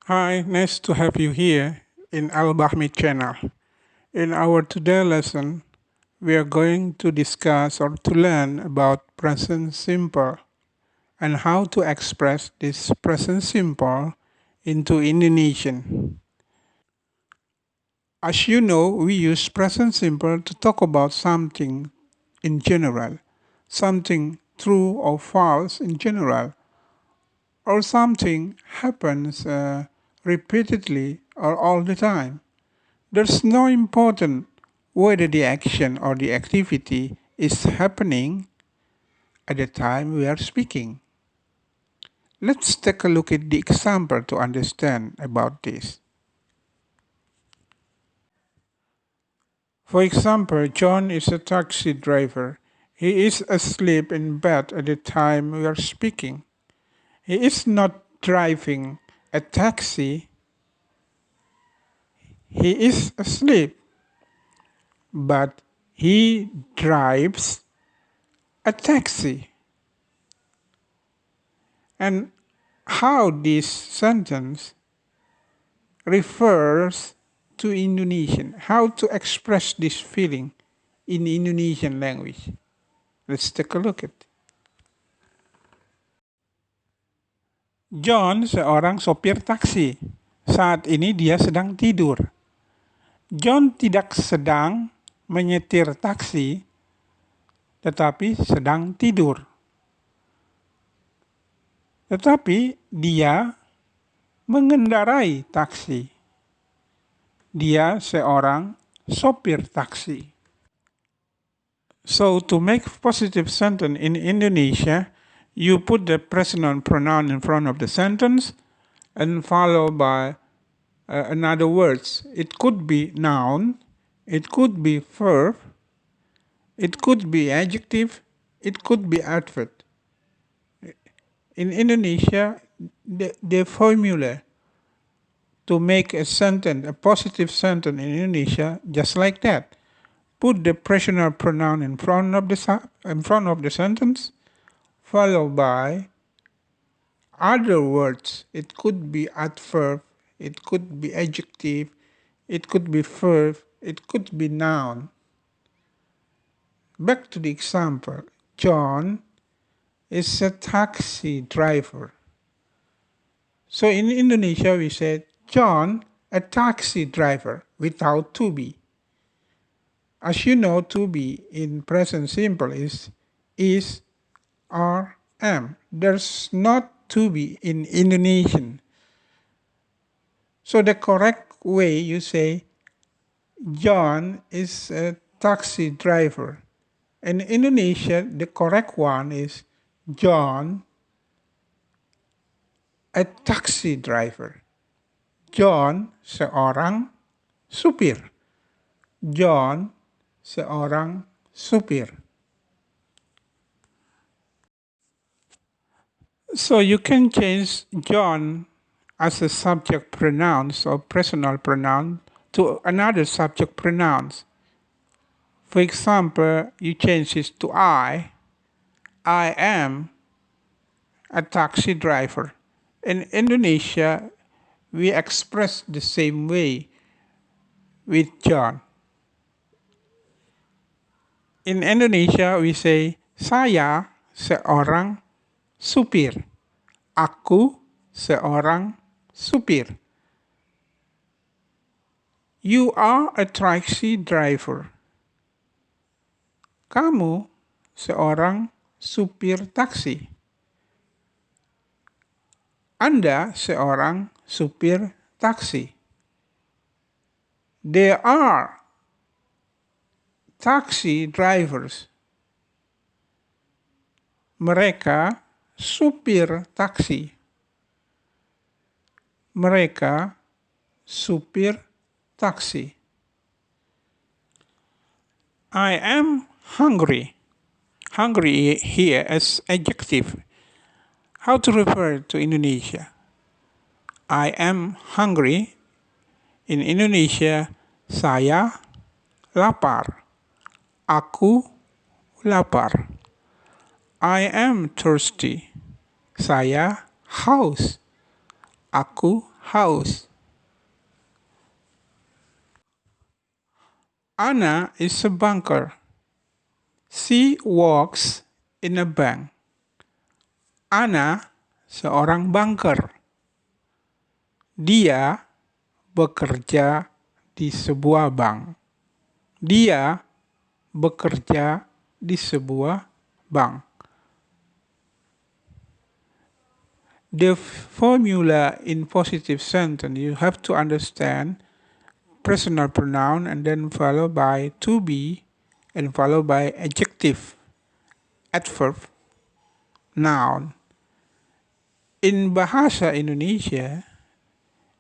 Hi, nice to have you here in lbachmid channel. In our today lesson, we are going to discuss or to learn about present simple and how to express this present simple into Indonesian. As you know, we use present simple to talk about something in general, something true or false in general, or something happens repeatedly or all the time. There's no important whether the action or the activity is happening at the time we are speaking. Let's take a look at the example to understand about this. For example, John is a taxi driver. He is asleep in bed at the time we are speaking. He is not driving a taxi. He is asleep, but he drives a taxi. And how this sentence refers to Indonesian, how to express this feeling in Indonesian language. Let's take a look at it. John seorang sopir taksi. Saat ini dia sedang tidur. John tidak sedang menyetir taksi, tetapi sedang tidur. Tetapi dia mengendarai taksi. Dia seorang sopir taksi. So to make positive sentence in Indonesia, you put the personal pronoun in front of the sentence and followed by another words. It could be noun, it could be verb, it could be adjective, it could be adverb. In Indonesia, the formula to make a sentence, a positive sentence in Indonesia, just like that. Put the personal pronoun in front of the sentence, followed by other words. It could be adverb, it could be adjective, it could be verb, it could be noun. Back to the example. John is a taxi driver. So in Indonesia we said John, a taxi driver, without to be. As you know, to be in present simple is, are, am. There's not to be in Indonesian. So the correct way you say John is a taxi driver. In Indonesia, the correct one is John, a taxi driver. John seorang supir. John seorang supir. So you can change John as a subject pronouns or personal pronoun to another subject pronouns. For example, you change this to I am a taxi driver. In Indonesia, we express the same way with John. In Indonesia, we say, saya seorang supir. Aku seorang supir. You are a taxi driver. Kamu seorang supir taksi. Anda seorang supir taksi. There are taxi drivers. Mereka supir taksi. Mereka supir taksi. I am hungry. Hungry here as adjective. How to refer to Indonesia? I am hungry. In Indonesia, saya lapar. Aku lapar. I am thirsty. Saya haus. Aku house. Anna is a banker. She works in a bank. Anna seorang banker. Dia bekerja di sebuah bank. Dia bekerja di sebuah bank. The formula in positive sentence, you have to understand personal pronoun and then followed by to be and followed by adjective, adverb, noun. In Bahasa Indonesia,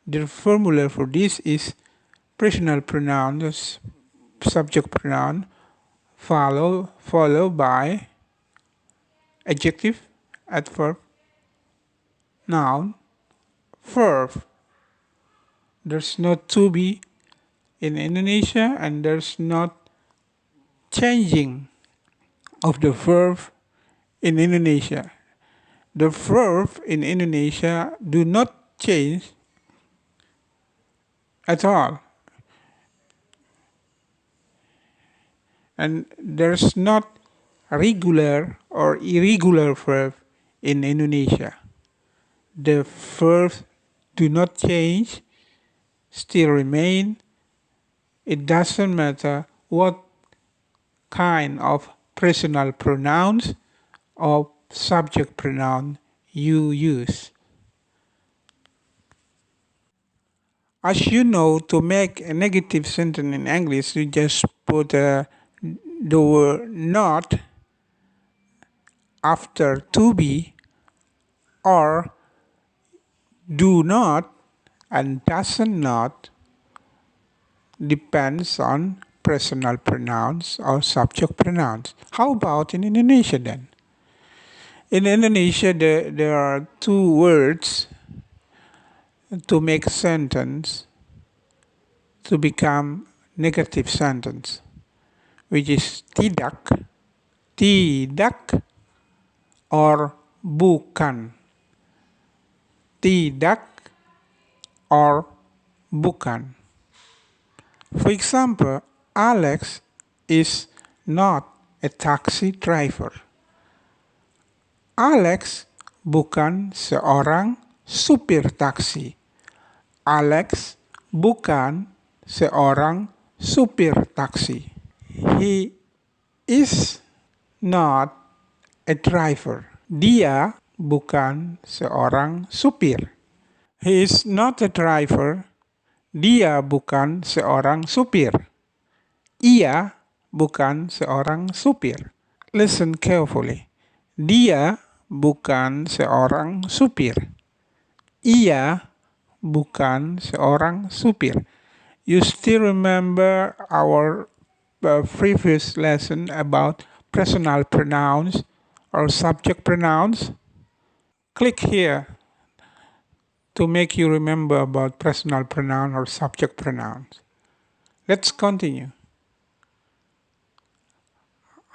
the formula for this is personal pronoun, subject pronoun, followed by adjective, adverb, noun, verb. There's no to be in Indonesia and there's not changing of the verb in Indonesia. The verb in Indonesia do not change at all. And there's not regular or irregular verb in Indonesia. The verbs do not change, still remain. It doesn't matter what kind of personal pronouns or subject pronoun you use. As you know, to make a negative sentence in English, you just put the word not after to be or do not and doesn't not depends on personal pronouns or subject pronouns. How about in Indonesia then? In Indonesia, there are two words to make a sentence to become negative sentence, which is tidak, or bukan. Tidak or bukan. For example, Alex is not a taxi driver. Alex bukan seorang supir taksi. Alex bukan seorang supir taksi. He is not a driver. Dia bukan seorang supir. He is not a driver. Dia bukan seorang supir. Ia bukan seorang supir. Listen carefully. Dia bukan seorang supir. Ia bukan seorang supir. You still remember our previous lesson about personal pronouns or subject pronouns? Click here to make you remember about personal pronoun or subject pronouns. Let's continue.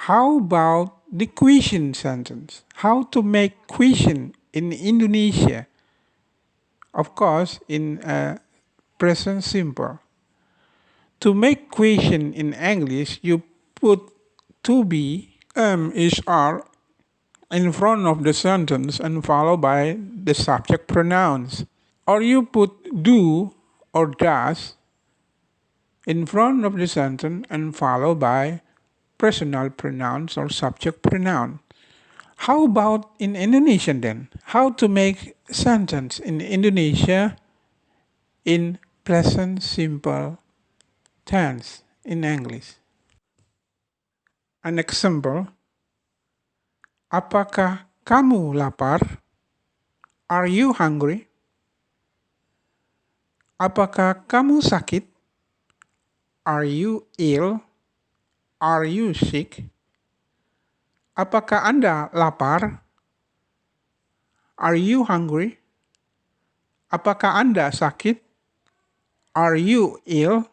How about the question sentence? How to make question in Indonesia? Of course, in present simple. To make question in English, you put to be, is, are in front of the sentence and followed by the subject pronouns. Or you put do or does in front of the sentence and followed by personal pronouns or subject pronoun. How about in Indonesian then? How to make sentence in Indonesia in present simple tense in English? An example, apakah kamu lapar? Are you hungry? Apakah kamu sakit? Are you ill? Are you sick? Apakah Anda lapar? Are you hungry? Apakah Anda sakit? Are you ill?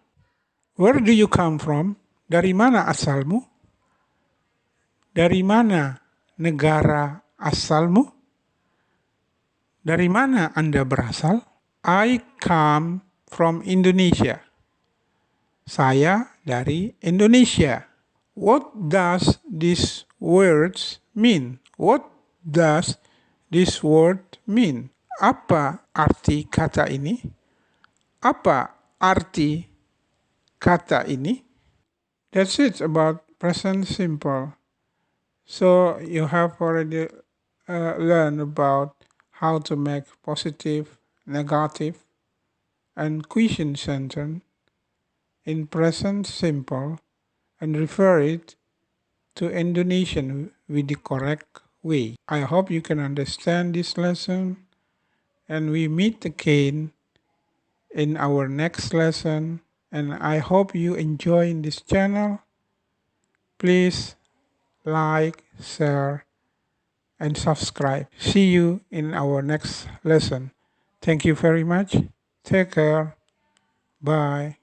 Where do you come from? Dari mana asalmu? Dari mana negara asalmu? Dari mana Anda berasal? I come from Indonesia. Saya dari Indonesia. What does these words mean? What does this word mean? Apa arti kata ini? Apa arti kata ini? That's it about present simple. So you have already learned about how to make positive, negative, and question sentence in present simple and refer it to Indonesian with the correct way. I hope you can understand this lesson, and we meet again in our next lesson, and I hope you enjoy this channel. Please like, share, and subscribe. See you in our next lesson. Thank you very much. Take care. Bye.